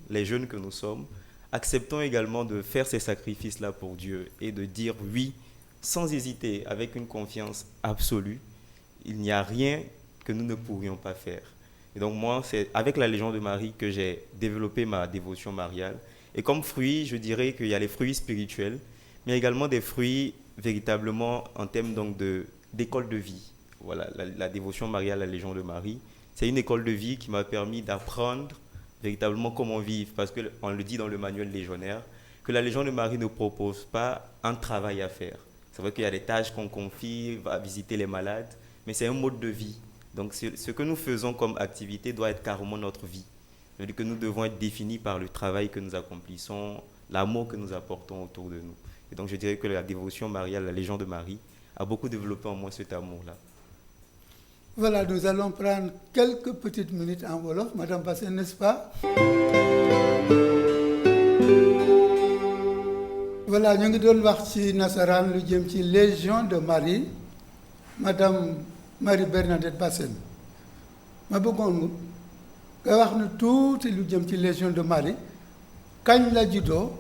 que nous sommes, acceptons également de faire ces sacrifices-là pour Dieu et de dire oui sans hésiter, avec une confiance absolue, il n'y a rien que nous ne pourrions pas faire. Et donc moi, c'est avec la Légion de Marie que j'ai développé ma dévotion mariale. Et comme fruit, je dirais qu'il y a les fruits spirituels, mais également des fruits véritablement en termes donc d'école de vie. Voilà, la dévotion mariale à la Légion de Marie, c'est une école de vie qui m'a permis d'apprendre véritablement comment vivre, parce qu'on le dit dans le manuel légionnaire, que la Légion de Marie ne propose pas un travail à faire. C'est vrai qu'il y a des tâches qu'on confie, va visiter les malades, mais c'est un mode de vie. Donc ce que nous faisons comme activité doit être carrément notre vie. C'est-à-dire que nous devons être définis par le travail que nous accomplissons, l'amour que nous apportons autour de nous. Et donc je dirais que la dévotion mariale, la Légion de Marie, a beaucoup développé en moi cet amour-là. Voilà, nous allons prendre quelques petites minutes en Wolof, Madame Bassène, n'est-ce pas? Voilà, ñu ngi doon wax ci nasaraan lu jëm ci Légion de Marie, Madame Marie Bernadette Bassène. Ma bëggoon nga wax nu tuuti lu jëm ci Légion de Marie, kañ la juddoo,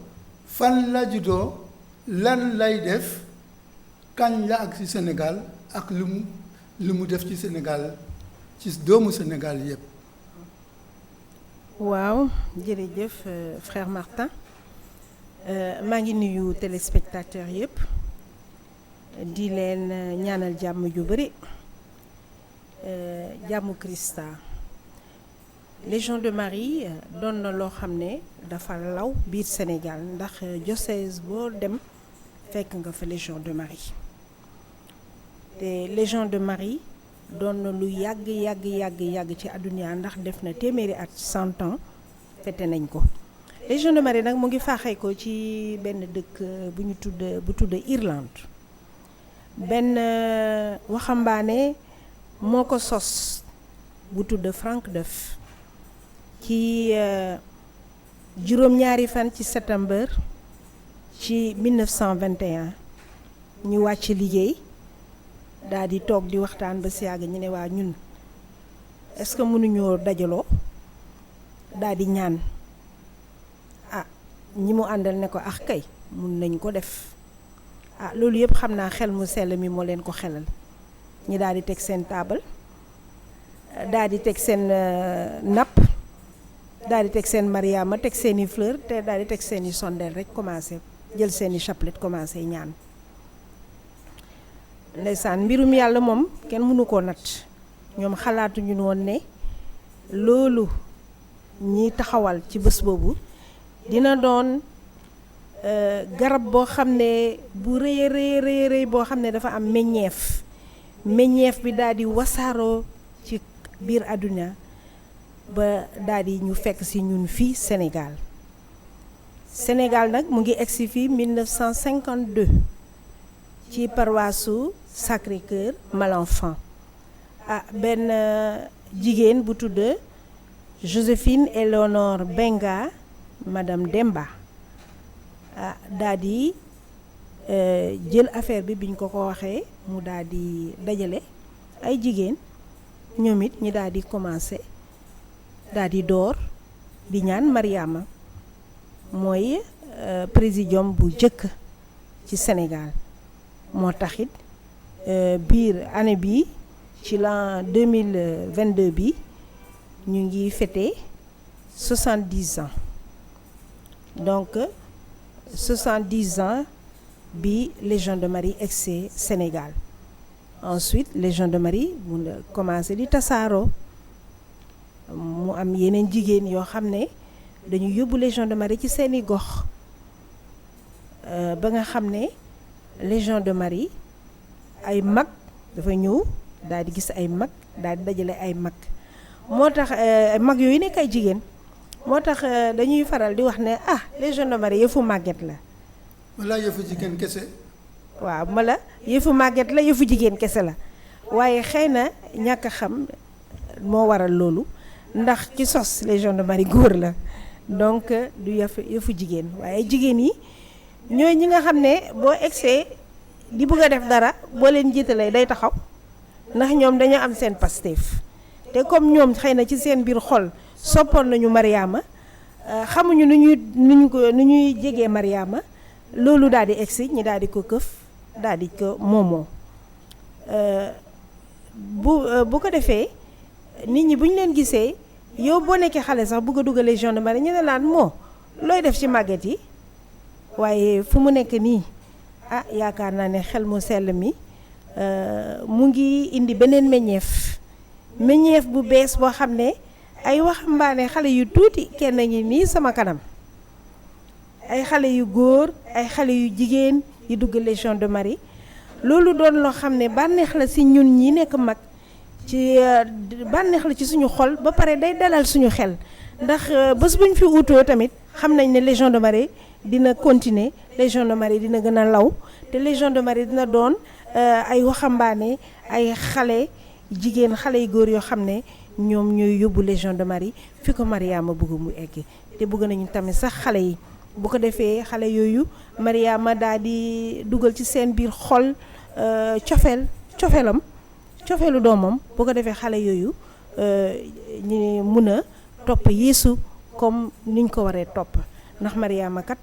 fan la juddoo, lan lay def kañ la ak ci Sénégal ak lu mu def ci Sénégal ci doomu Sénégal yëpp. waaw jërëjëf frère Martin maa ngi nuyu téléspectateurs yëpp di leen ñaanal jàmm ju bari jàmmu Christa. Légion de Marie doon na loo xam ne dafa law biir Sénégal ndax diocèse boo dem fekk nga fa Légion de Marie te Légion de Marie doon na lu yàgg ci àdduna ndax def na téeméeri at 100 ans fete nañ ko. Légion de Marie nag mu ngi faaxee ko ci benn dëkk bu tudd Irlande benn waxambaane moo ko sos bu tudd Frank Duff ci juróom-ñaari fan ci septembre ci 1921 ñu wàcc liggéey daal di toog di waxtaan ba si yàgg ñu ne waa ñun est-ce que mënuñoo dajaloo daal di ñaan ñi mu àndal ne ko kay mun nañ ko def loolu yëpp xam naa xel mu sell mi moo leen ko xelal ñi daal di teg seen taabal daal di teg seen napp daal di teg seen mariama teg seeni fleur te daal di teg seeni sondeel rek commencé jël seeni chapelet commencé ñaan ndeysaan mbirum yàlla moom kenn mënu koo natt ñoom xalaatuñu woon ne loolu ñi taxawal ci bés boobu dina doon garab boo xam ne bu rëy boo xam ne dafa am meññeef bi daal di wasaaroo ci biir àdduna ba daal di ñu fekk ci ñun fii Sénégal nag mu ngi egsi fii 1952 ci paroisse Sacré-Cœur Malenfant benn jigéen bu tudd Joséphine Éléonore Benga madame Demba daal di jël affaire bi biñ ko waxee mu daal di dajale ay jigéen ñoom it ñi daal di commencé daal di door di ñaan Mariama mooy présidium bu jëkk ci Sénégal moo taxit biir année bi ci l'an 2022 bi ñu ngi fêté 70 ans donc 70 ans bi Légion de Marie egsee Sénégal ensuite Légion de Marie mu commencé di tasaaroo mu am yeneen jigéen yoo xam ne dañu yóbbu Légion de Marie ci seeni gox ba nga xam ne Légion de Marie ay mag dafa ñëw daal di gis ay mag daal di dajale ay mag moo tax mag yooyu nekk ay jigéen moo tax dañuy faral di wax ne Légion de Marie yëfu màgget la. walla yëfu jigéen kese. waaw yëfu màgget la yëfu jigéen kese la waaye xëy na ñàkk a xam moo waral loolu ndax ci sos Légion de Marie góor la donc du yëfu jigéen waaye jigéen yi ñooy ñi nga xam ne boo egsee di bëgg a def dara boo leen jiitalee day taxaw ndax ñoom dañoo am seen Pastef te comme ñoom xëy na ci seen biir xol soppoon nañu Mariama xamuñu nu ñuy jegee Mariama loolu daal di egsi ñi daal di ko këf daal di ko moomoo bu ko defee nit ñi bu ñu leen gisee yow boo nekkee xale sax bëgg a dugg Légion de Marie ñu ne laan looy def ci màgget yi waaye fu mu nekk nii yaakaar naa ne xel mu sell mi mu ngi indi beneen meññeef bu bees boo xam ne ay waxambaane xale yu tuuti kenn ngi nii sama kanam ay xale yu góor ay xale yu jigéen yi dugg Légion de Marie loolu doon loo xam ne bànneex la ci ñun ñi nekk mag ci bànneex la ci suñu xol ba pare day dalal suñu xel ndax bés bu ñu fi utoo tamit xam nañ ne Légion de Marie dina continuer Légion de Marie dina gën a law te Légion de Marie dina doon ay waxambaane ay xale jigéen xale yu góor yoo xam ne ñoom ñooy yóbbu Légion de Marie fi ko Mariama bëgg mu egg te bëgg nañu tamit sax xale yi bu ko defee xale yooyu Mariama daal di dugal ci seen biir xol cofeelu doomam bu ko defee xale yooyu ñu mun a topp Yeesu comme niñ ko waree topp ndax Mariama kat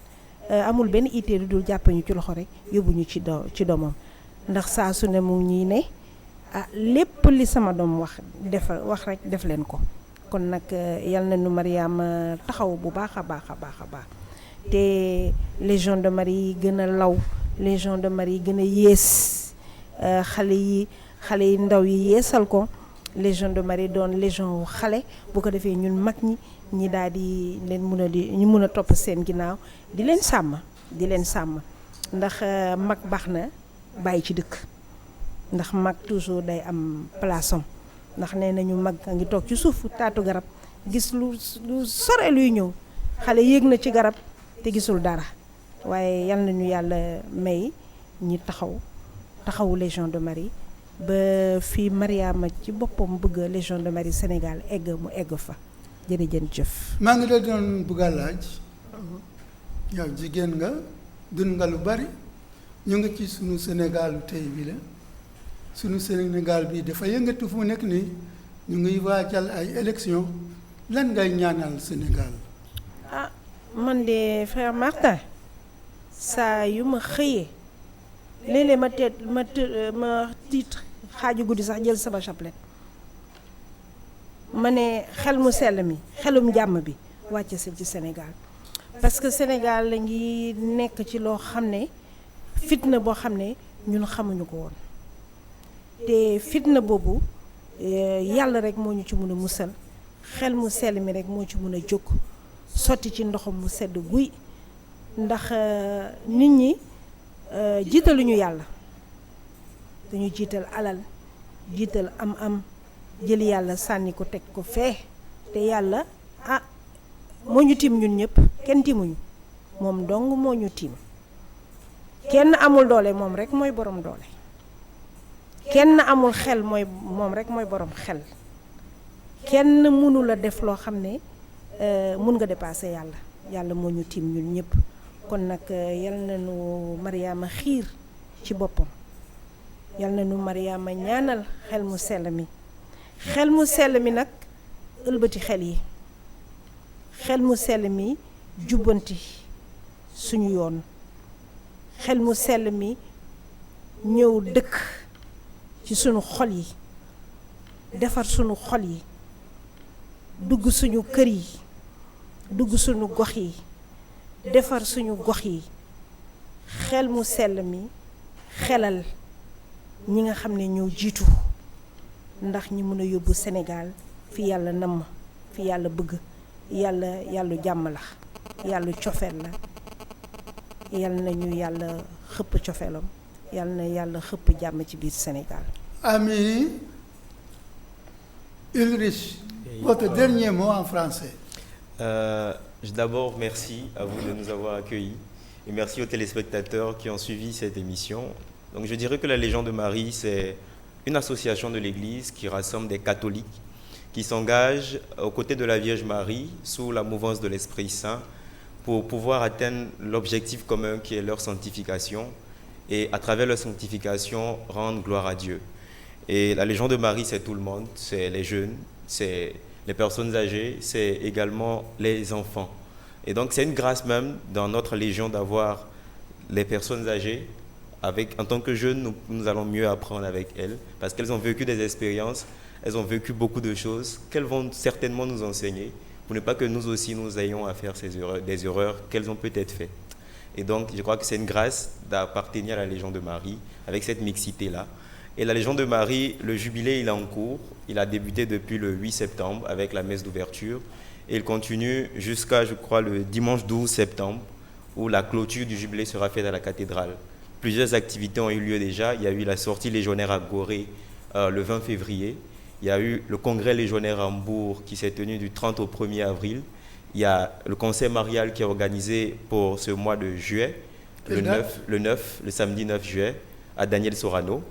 amul benn ittee lu dul jàpp ñu ci loxo rek yóbbu ñu ci doomam ndax saa su ne mu ñii ne lépp li sama doom wax rek def leen ko kon nag yal na nu Mariama taxaw bu baax a baax a baax a baax te Légion de Marie yi gën a law Légion de Marie yi gën a yées xale yi ndaw yi yeesal ko Légion de Marie doon légion wu xale bu ko defee ñun mag ñi daal di leen ñu mun a topp seen ginnaaw di leen sàmm ndax mag baax na bàyyi ci dëkk ndax mag toujours day am place am ndax nee nañu mag a ngi toog ci suufu taatu garab gis lu sore luy ñëw xale yéeg na ci garab te gisul dara waaye yal nañu yàlla may ñi taxawu Légion de Marie ba fii Mariama ci boppam bëgg Légion de Marie Sénégal egg mu egg fa jërëjëf. maa ngi la doon bëgg a laaj yow jigéen nga dund nga lu bari ñu ngi ci sunu Sénégalu tey bi la sunu Sénégal bi dafa yëngatu fu mu nekk nii ñu ngi waajal ay élection lan ngay ñaanal Sénégal. man de frère Martin saa yu ma xëyee léeg-léeg ma tiit xaaju guddi sax jël sama chapelet ma ne xel mu sell mi xelum jàmm bi wàcce si ci Sénégal parce que Sénégal la ngi nekk ci loo xam ne fitna boo xam ne ñun xamuñu ko woon te fitna boobu yàlla rek moo ñu ci mën a musal xel mu sell mi rek moo ci mën a jóg sotti ci ndoxam mu sedd guy ndax nit ñi jiitaluñu yàlla dañu jiital alal jiital am jël yàlla sànni ko teg ko fee te yàlla moo ñu tiim ñun ñëpp kenn tiimuñu moom dong moo ñu tiim kenn amul doole moom rek mooy borom doole kenn amul xel moom rek mooy borom xel kenn mënu la def loo xam ne mun nga dépasser yàlla moo ñu tiim ñun ñëpp kon nag yal na nu Mariama xiir ci boppam yal na nu Mariama ñaanal xel mu sell mi nag ëlbati xel mu sell mi jubbanti suñu yoon xel mu sell mi ñëw dëkk ci suñu xol yi defar suñu xol yi dugg suñu kër yi dugg suñu gox yi defar suñu gox yi xel mu sell mi xelal ñi nga xam ne ñoo jiitu ndax ñi mën a yóbbu Sénégal fi yàlla namm fi yàlla bëgg yàlla jàmm la yàlla cofeel la yal na ñu yàlla xëpp cofeelam yal na yàlla xëpp jàmm ci biir Sénégal. Ami Ulrich, votre dernier mot en français. D'abord, merci à vous de nous avoir accueillis et merci aux téléspectateurs qui ont suivi cette émission. Donc, je dirais que la Légion de Marie, c'est une association de l'Église qui rassemble des catholiques qui s'engagent aux côtés de la Vierge Marie sous la mouvance de l'Esprit Saint pour pouvoir atteindre l'objectif commun qui est leur sanctification et à travers leur sanctification rendre gloire à Dieu. Et la Légion de Marie, c'est tout le monde, c'est les jeunes, c'est les personnes âgées, c'est également les enfants. Et donc c'est une grâce même dans notre Légion d'avoir les personnes âgées. En tant que jeunes, nous allons mieux apprendre avec elles parce qu'elles ont vécu des expériences, elles ont vécu beaucoup de choses qu'elles vont certainement nous enseigner pour ne pas que nous aussi nous ayons à faire des erreurs qu'elles ont peut-être faites. Et donc je crois que c'est une grâce d'appartenir à la Légion de Marie avec cette mixité-là. Et la Légion de Marie, le jubilé, il est en cours. Il a débuté depuis le 8 septembre avec la messe d'ouverture. Et il continue jusqu'à, je crois, le dimanche 12 septembre, où la clôture du jubilé sera faite à la cathédrale. Plusieurs activités ont eu lieu déjà. Il y a eu la sortie légionnaire à Gorée le 20 février. Il y a eu le congrès légionnaire à Hambourg qui s'est tenu du 30 au 1er avril. Il y a le concert marial qui est organisé pour ce mois de juillet, le samedi 9 juillet, à Daniel Sorano.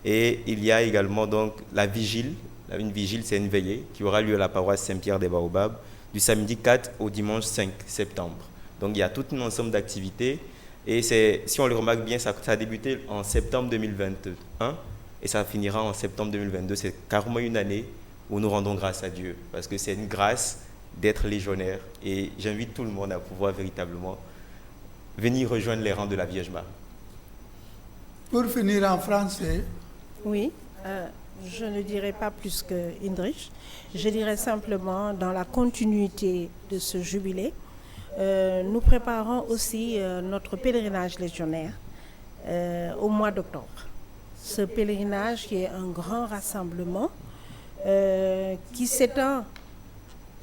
Et il y a également donc la vigile. Une vigile, c'est une veillée qui aura lieu à la paroisse Saint-Pierre des Baobabs du samedi 4 au dimanche 5 septembre. Donc il y a tout un ensemble d'activités. Et si on le remarque bien, ça a débuté en septembre 2021 et ça finira en septembre 2022. C'est carrément une année où nous rendons grâce à Dieu parce que c'est une grâce d'être légionnaire. Et j'invite tout le monde à pouvoir véritablement venir rejoindre les rangs de la Vierge Marie. Pour finir en français, Oui, je ne dirai pas plus que Indrich. Je dirais simplement, dans la continuité de ce jubilé, nous préparons aussi notre pèlerinage légionnaire au mois d'octobre. Ce pèlerinage qui est un grand rassemblement qui s'étend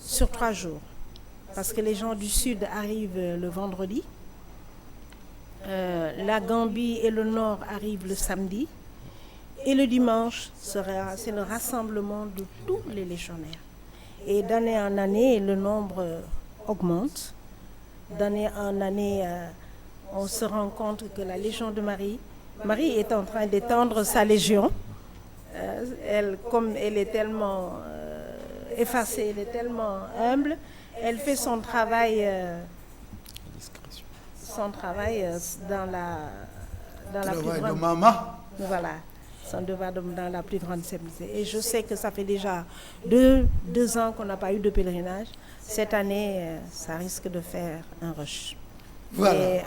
sur 3 jours. Parce que les gens du Sud arrivent le vendredi, la Gambie et le Nord arrivent le samedi, et le dimanche, c'est le rassemblement de tous les légionnaires. Et d'année en année, le nombre augmente. D'année en année, on se rend compte que la Légion de Marie est en train d'étendre sa légion. Comme elle est tellement effacée, elle est tellement humble, elle fait son travail dans la plus travail de grande... maman. Voilà, son devoir dans la plus grande simplicité. Et je sais que ça fait déjà deux ans qu'on n'a pas eu de pèlerinage. Cette année, ça risque de faire un rush. Voilà. Et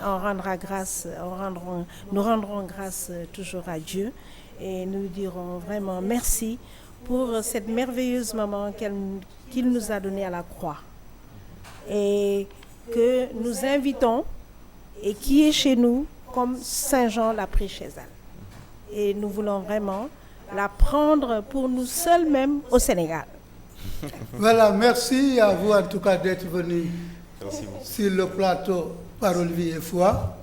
nous rendrons grâce toujours à Dieu et nous dirons vraiment merci pour cette merveilleuse maman qu'il nous a donnée à la croix et que nous invitons et qui est chez nous comme Saint Jean l'a pris chez elle. Et nous voulons vraiment la prendre pour nous seuls même au Sénégal. Voilà, merci à vous en tout cas d'être venus sur le plateau Parole, Vie et Foi.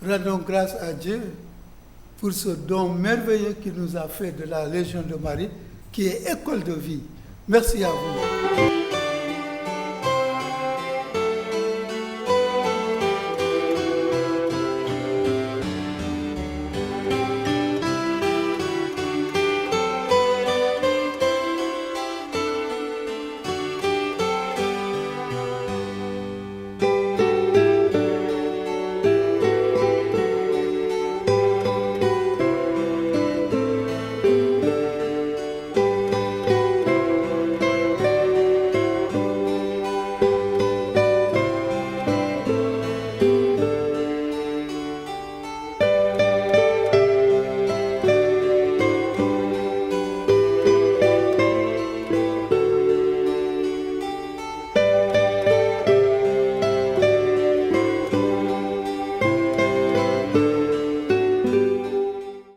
Rendons grâce à Dieu pour ce don merveilleux qu'il nous a fait de la Légion de Marie, qui est école de vie. Merci à vous.